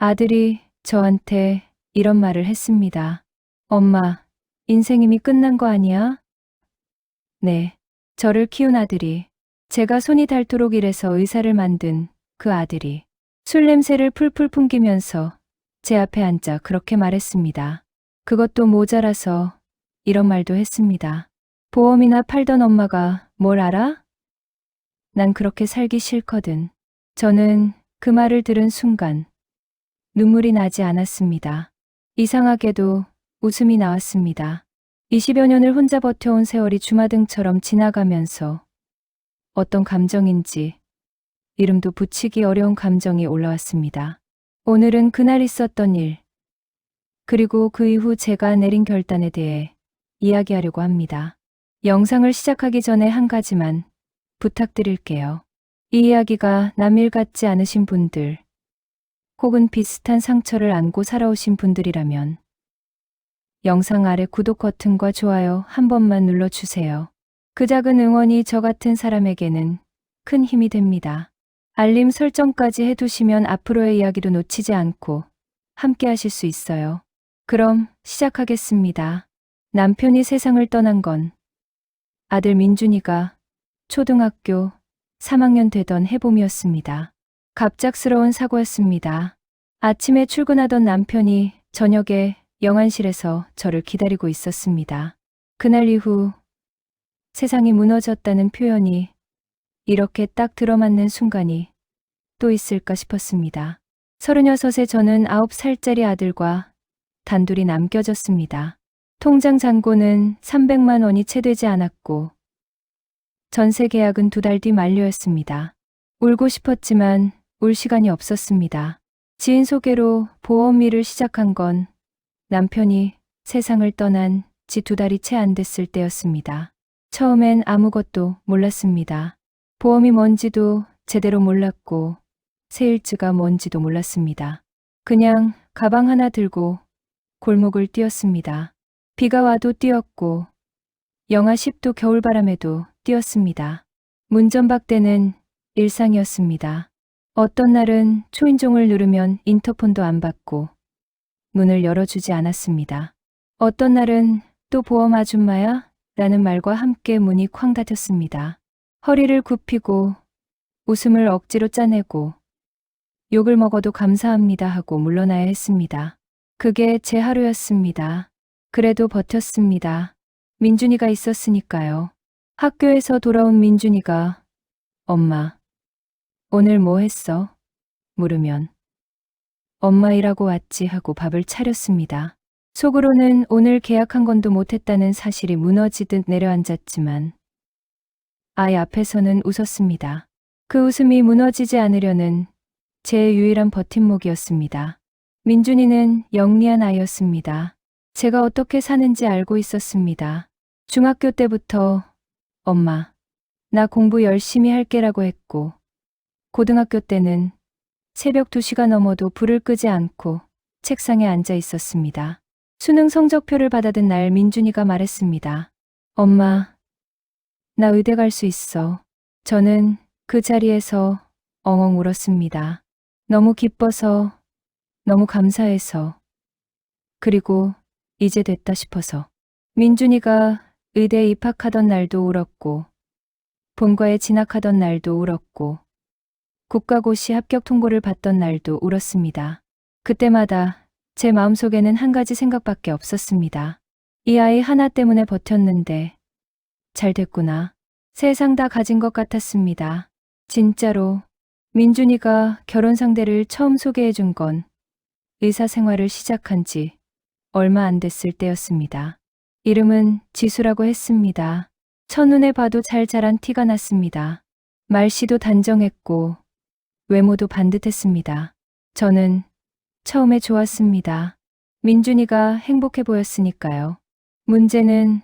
아들이 저한테 이런 말을 했습니다. 엄마, 인생 이미 끝난 거 아니야? 네, 저를 키운 아들이, 제가 손이 닳도록 일해서 의사를 만든 그 아들이 술 냄새를 풀풀 풍기면서 제 앞에 앉아 그렇게 말했습니다. 그것도 모자라서 이런 말도 했습니다. 보험이나 팔던 엄마가 뭘 알아? 난 그렇게 살기 싫거든. 저는 그 말을 들은 순간 눈물이 나지 않았습니다. 이상하게도 웃음이 나왔습니다. 20여 년을 혼자 버텨온 세월이 주마등처럼 지나가면서 어떤 감정인지 이름도 붙이기 어려운 감정이 올라왔습니다. 오늘은 그날 있었던 일, 그리고 그 이후 제가 내린 결단에 대해 이야기하려고 합니다. 영상을 시작하기 전에 한 가지만 부탁드릴게요. 이 이야기가 남일 같지 않으신 분들, 혹은 비슷한 상처를 안고 살아오신 분들이라면 영상 아래 구독 버튼과 좋아요 한 번만 눌러주세요. 그 작은 응원이 저 같은 사람에게는 큰 힘이 됩니다. 알림 설정까지 해두시면 앞으로의 이야기도 놓치지 않고 함께 하실 수 있어요. 그럼 시작하겠습니다. 남편이 세상을 떠난 건 아들 민준이가 초등학교 3학년 되던 해봄이었습니다. 갑작스러운 사고였습니다. 아침에 출근하던 남편이 저녁에 영안실에서 저를 기다리고 있었습니다. 그날 이후 세상이 무너졌다는 표현이 이렇게 딱 들어맞는 순간이 또 있을까 싶었습니다. 36에 저는 9살짜리 아들과 단둘이 남겨졌습니다. 통장 잔고는 300만 원이 채 되지 않았고 전세 계약은 2달 뒤 만료였습니다. 울고 싶었지만 울 시간이 없었습니다. 지인 소개로 보험 일을 시작한 건 남편이 세상을 떠난 지 2달이 채 안 됐을 때였습니다. 처음엔 아무것도 몰랐습니다. 보험이 뭔지도 제대로 몰랐고 세일즈가 뭔지도 몰랐습니다. 그냥 가방 하나 들고 골목을 뛰었습니다. 비가 와도 뛰었고 영하 10도 겨울바람에도 뛰었습니다. 문전박대는 일상이었습니다. 어떤 날은 초인종을 누르면 인터폰도 안 받고 문을 열어주지 않았습니다. 어떤 날은 또 보험 아줌마야? 라는 말과 함께 문이 쾅 닫혔습니다. 허리를 굽히고 웃음을 억지로 짜내고 욕을 먹어도 감사합니다 하고 물러나야 했습니다. 그게 제 하루였습니다. 그래도 버텼습니다. 민준이가 있었으니까요. 학교에서 돌아온 민준이가 엄마, 오늘 뭐 했어? 물으면 엄마 일하고 왔지 하고 밥을 차렸습니다. 속으로는 오늘 계약한 건도 못했다는 사실이 무너지듯 내려앉았지만 아이 앞에서는 웃었습니다. 그 웃음이 무너지지 않으려는 제 유일한 버팀목이었습니다. 민준이는 영리한 아이였습니다. 제가 어떻게 사는지 알고 있었습니다. 중학교 때부터 엄마, 나 공부 열심히 할게라고 했고 고등학교 때는 새벽 2시가 넘어도 불을 끄지 않고 책상에 앉아 있었습니다. 수능 성적표를 받아든 날 민준이가 말했습니다. 엄마, 나 의대 갈 수 있어. 저는 그 자리에서 엉엉 울었습니다. 너무 기뻐서, 너무 감사해서, 그리고 이제 됐다 싶어서. 민준이가 의대에 입학하던 날도 울었고, 본과에 진학하던 날도 울었고, 국가고시 합격 통보를 받던 날도 울었습니다. 그때마다 제 마음속에는 한 가지 생각밖에 없었습니다. 이 아이 하나 때문에 버텼는데 잘 됐구나. 세상 다 가진 것 같았습니다. 진짜로 민준이가 결혼 상대를 처음 소개해 준 건 의사 생활을 시작한 지 얼마 안 됐을 때였습니다. 이름은 지수라고 했습니다. 첫눈에 봐도 잘 자란 티가 났습니다. 말씨도 단정했고 외모도 반듯했습니다. 저는 처음에 좋았습니다. 민준이가 행복해 보였으니까요. 문제는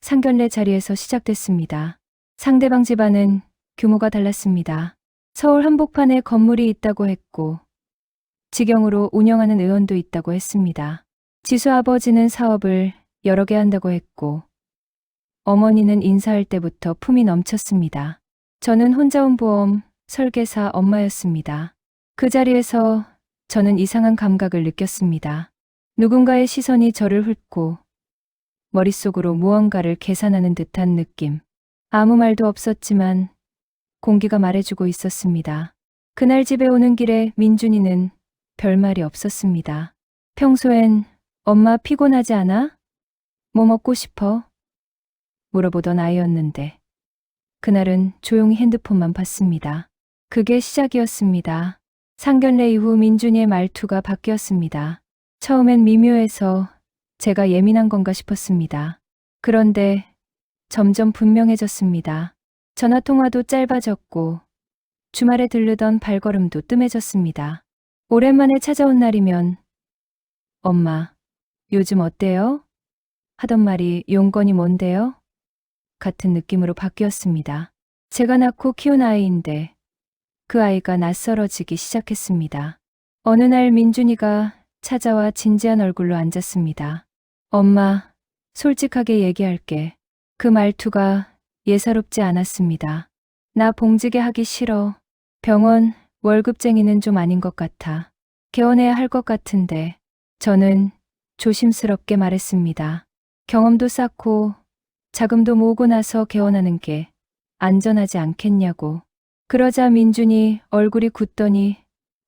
상견례 자리에서 시작됐습니다. 상대방 집안은 규모가 달랐습니다. 서울 한복판에 건물이 있다고 했고 직영으로 운영하는 의원도 있다고 했습니다. 지수 아버지는 사업을 여러 개 한다고 했고 어머니는 인사할 때부터 품이 넘쳤습니다. 저는 혼자 온 보험 설계사 엄마였습니다. 그 자리에서 저는 이상한 감각을 느꼈습니다. 누군가의 시선이 저를 훑고 머릿속으로 무언가를 계산하는 듯한 느낌. 아무 말도 없었지만 공기가 말해주고 있었습니다. 그날 집에 오는 길에 민준이는 별말이 없었습니다. 평소엔 엄마 피곤하지 않아? 뭐 먹고 싶어? 물어보던 아이였는데 그날은 조용히 핸드폰만 봤습니다. 그게 시작이었습니다. 상견례 이후 민준이의 말투가 바뀌었습니다. 처음엔 미묘해서 제가 예민한 건가 싶었습니다. 그런데 점점 분명해졌습니다. 전화통화도 짧아졌고 주말에 들르던 발걸음도 뜸해졌습니다. 오랜만에 찾아온 날이면 엄마, 요즘 어때요? 하던 말이 용건이 뭔데요? 같은 느낌으로 바뀌었습니다. 제가 낳고 키운 아이인데 그 아이가 낯설어지기 시작했습니다. 어느 날 민준이가 찾아와 진지한 얼굴로 앉았습니다. 엄마, 솔직하게 얘기할게. 그 말투가 예사롭지 않았습니다. 나 봉지게 하기 싫어. 병원 월급쟁이는 좀 아닌 것 같아. 개원해야 할 것 같은데. 저는 조심스럽게 말했습니다. 경험도 쌓고 자금도 모으고 나서 개원하는 게 안전하지 않겠냐고. 그러자 민준이 얼굴이 굳더니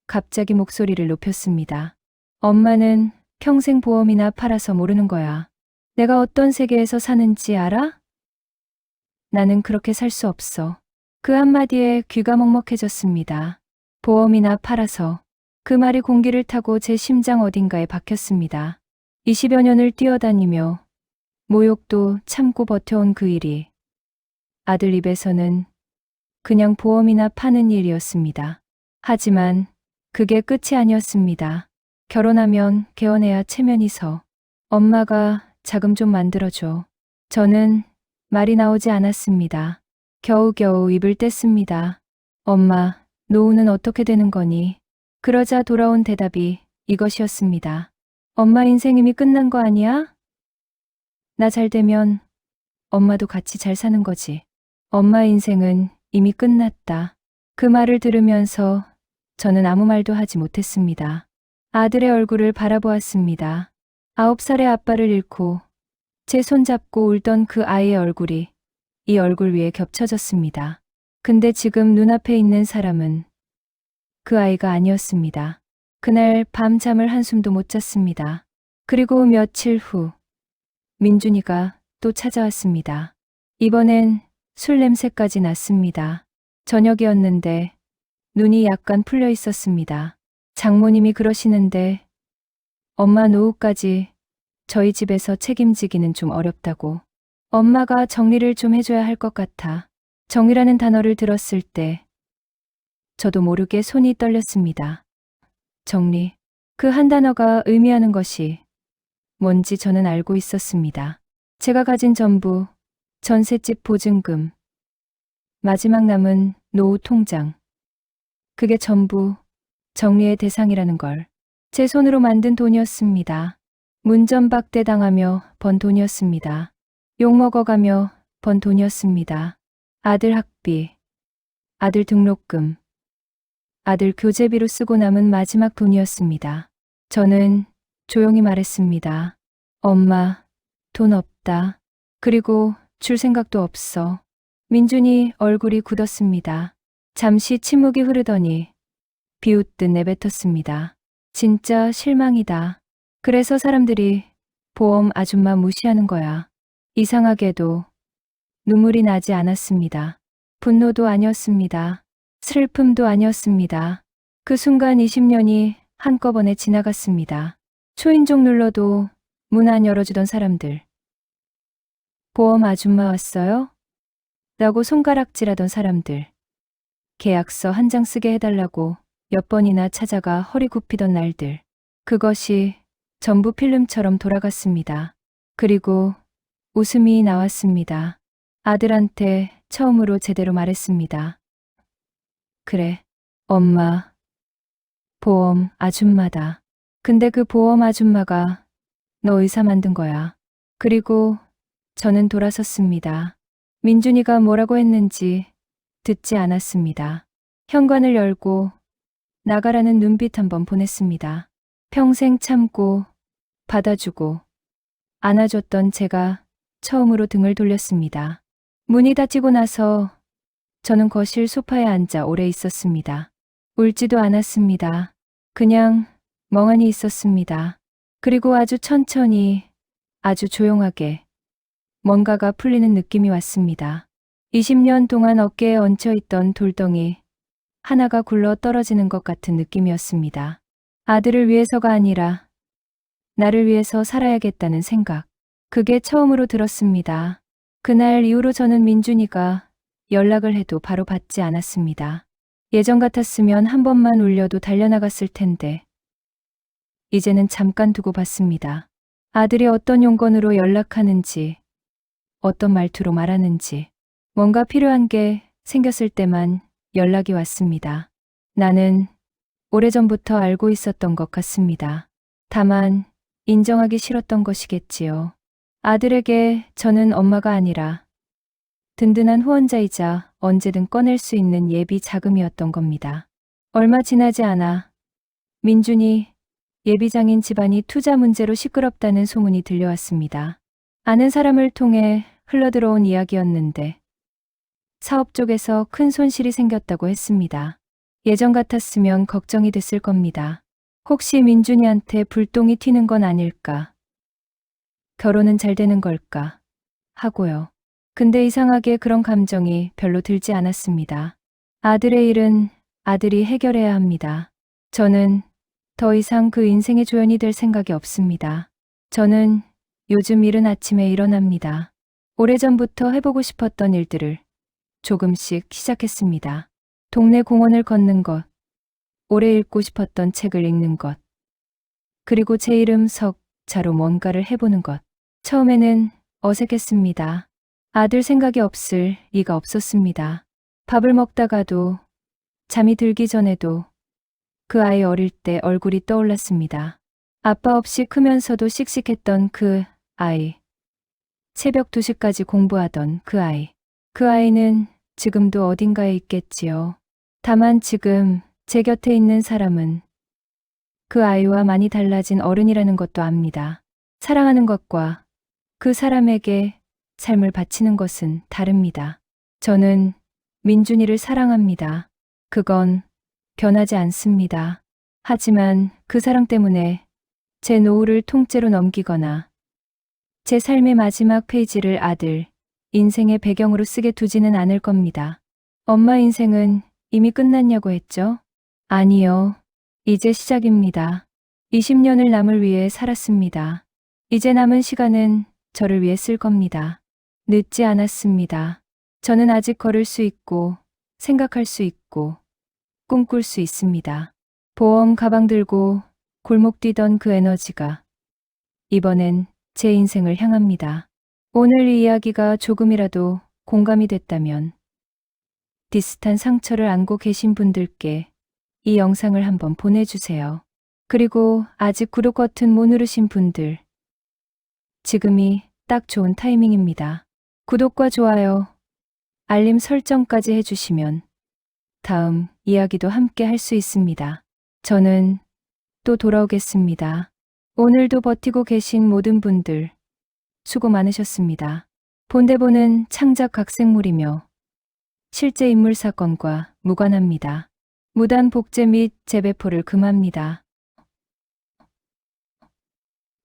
갑자기 목소리를 높였습니다. 엄마는 평생 보험이나 팔아서 모르는 거야. 내가 어떤 세계에서 사는지 알아? 나는 그렇게 살 수 없어. 그 한마디에 귀가 먹먹해졌습니다. 보험이나 팔아서. 그 말이 공기를 타고 제 심장 어딘가에 박혔습니다. 20여 년을 뛰어다니며 모욕도 참고 버텨온 그 일이 아들 입에서는 그냥 보험이나 파는 일이었습니다. 하지만 그게 끝이 아니었습니다. 결혼하면 개원해야 체면이 서. 엄마가 자금 좀 만들어줘. 저는 말이 나오지 않았습니다. 겨우겨우 입을 뗐습니다. 엄마, 노후는 어떻게 되는 거니? 그러자 돌아온 대답이 이것이었습니다. 엄마 인생 이미 끝난 거 아니야? 나 잘 되면 엄마도 같이 잘 사는 거지. 엄마 인생은 이미 끝났다. 그 말을 들으면서 저는 아무 말도 하지 못했습니다. 아들의 얼굴을 바라보았습니다. 9살의 아빠를 잃고 제 손 잡고 울던 그 아이의 얼굴이 이 얼굴 위에 겹쳐졌습니다. 근데 지금 눈앞에 있는 사람은 그 아이가 아니었습니다. 그날 밤 잠을 한숨도 못 잤습니다. 그리고 며칠 후 민준이가 또 찾아왔습니다. 이번엔 술 냄새까지 났습니다. 저녁이었는데 눈이 약간 풀려 있었습니다. 장모님이 그러시는데 엄마 노후까지 저희 집에서 책임지기는 좀 어렵다고. 엄마가 정리를 좀 해줘야 할 것 같아. 정리라는 단어를 들었을 때 저도 모르게 손이 떨렸습니다. 정리. 그 한 단어가 의미하는 것이 뭔지 저는 알고 있었습니다. 제가 가진 전부, 전셋집 보증금, 마지막 남은 노후 통장. 그게 전부 정리의 대상이라는 걸. 제 손으로 만든 돈이었습니다. 문전박대 당하며 번 돈이었습니다. 욕먹어가며 번 돈이었습니다. 아들 학비, 아들 등록금, 아들 교재비로 쓰고 남은 마지막 돈이었습니다. 저는 조용히 말했습니다. 엄마, 돈 없다. 그리고 줄 생각도 없어. 민준이 얼굴이 굳었습니다. 잠시 침묵이 흐르더니 비웃듯 내뱉었습니다. 진짜 실망이다. 그래서 사람들이 보험 아줌마 무시하는 거야. 이상하게도 눈물이 나지 않았습니다. 분노도 아니었습니다. 슬픔도 아니었습니다. 그 순간 20년이 한꺼번에 지나갔습니다. 초인종 눌러도 문 안 열어주던 사람들. 보험 아줌마 왔어요? 라고 손가락질하던 사람들. 계약서 한 장 쓰게 해달라고 몇 번이나 찾아가 허리 굽히던 날들. 그것이 전부 필름처럼 돌아갔습니다. 그리고 웃음이 나왔습니다. 아들한테 처음으로 제대로 말했습니다. 그래, 엄마, 보험 아줌마다. 근데 그 보험 아줌마가 너 의사 만든 거야. 그리고 저는 돌아섰습니다. 민준이가 뭐라고 했는지 듣지 않았습니다. 현관을 열고 나가라는 눈빛 한번 보냈습니다. 평생 참고 받아주고 안아줬던 제가 처음으로 등을 돌렸습니다. 문이 닫히고 나서 저는 거실 소파에 앉아 오래 있었습니다. 울지도 않았습니다. 그냥 멍하니 있었습니다. 그리고 아주 천천히, 아주 조용하게 뭔가가 풀리는 느낌이 왔습니다. 20년 동안 어깨에 얹혀있던 돌덩이 하나가 굴러 떨어지는 것 같은 느낌이었습니다. 아들을 위해서가 아니라 나를 위해서 살아야겠다는 생각. 그게 처음으로 들었습니다. 그날 이후로 저는 민준이가 연락을 해도 바로 받지 않았습니다. 예전 같았으면 한 번만 울려도 달려나갔을 텐데 이제는 잠깐 두고 봤습니다. 아들이 어떤 용건으로 연락하는지, 어떤 말투로 말하는지, 뭔가 필요한 게 생겼을 때만 연락이 왔습니다. 나는 오래전부터 알고 있었던 것 같습니다. 다만 인정하기 싫었던 것이겠지요. 아들에게 저는 엄마가 아니라 든든한 후원자이자 언제든 꺼낼 수 있는 예비 자금이었던 겁니다. 얼마 지나지 않아 민준이 예비장인 집안이 투자 문제로 시끄럽다는 소문이 들려왔습니다. 아는 사람을 통해 흘러들어온 이야기였는데 사업 쪽에서 큰 손실이 생겼다고 했습니다. 예전 같았으면 걱정이 됐을 겁니다. 혹시 민준이한테 불똥이 튀는 건 아닐까? 결혼은 잘 되는 걸까? 하고요. 근데 이상하게 그런 감정이 별로 들지 않았습니다. 아들의 일은 아들이 해결해야 합니다. 저는 더 이상 그 인생의 조연이 될 생각이 없습니다. 저는 요즘 이른 아침에 일어납니다. 오래전부터 해보고 싶었던 일들을 조금씩 시작했습니다. 동네 공원을 걷는 것, 오래 읽고 싶었던 책을 읽는 것, 그리고 제 이름 석자로 뭔가를 해보는 것. 처음에는 어색했습니다. 아들 생각이 없을 리가 없었습니다. 밥을 먹다가도 잠이 들기 전에도 그 아이 어릴 때 얼굴이 떠올랐습니다. 아빠 없이 크면서도 씩씩했던 그 아이. 새벽 2시까지 공부하던 그 아이. 그 아이는 지금도 어딘가에 있겠지요. 다만 지금 제 곁에 있는 사람은 그 아이와 많이 달라진 어른이라는 것도 압니다. 사랑하는 것과 그 사람에게 삶을 바치는 것은 다릅니다. 저는 민준이를 사랑합니다. 그건 변하지 않습니다. 하지만 그 사랑 때문에 제 노후를 통째로 넘기거나 제 삶의 마지막 페이지를 아들, 인생의 배경으로 쓰게 두지는 않을 겁니다. 엄마 인생은 이미 끝났냐고 했죠? 아니요. 이제 시작입니다. 20년을 남을 위해 살았습니다. 이제 남은 시간은 저를 위해 쓸 겁니다. 늦지 않았습니다. 저는 아직 걸을 수 있고, 생각할 수 있고, 꿈꿀 수 있습니다. 보험 가방 들고 골목 뛰던 그 에너지가 이번엔 제 인생을 향합니다. 오늘 이 이야기가 조금이라도 공감이 됐다면 비슷한 상처를 안고 계신 분들께 이 영상을 한번 보내주세요. 그리고 아직 구독 버튼 못 누르신 분들, 지금이 딱 좋은 타이밍입니다. 구독과 좋아요, 알림 설정까지 해주시면 다음 이야기도 함께 할 수 있습니다. 저는 또 돌아오겠습니다. 오늘도 버티고 계신 모든 분들 수고 많으셨습니다. 본대본은 창작 각색물이며 실제 인물 사건과 무관합니다. 무단 복제 및 재배포를 금합니다.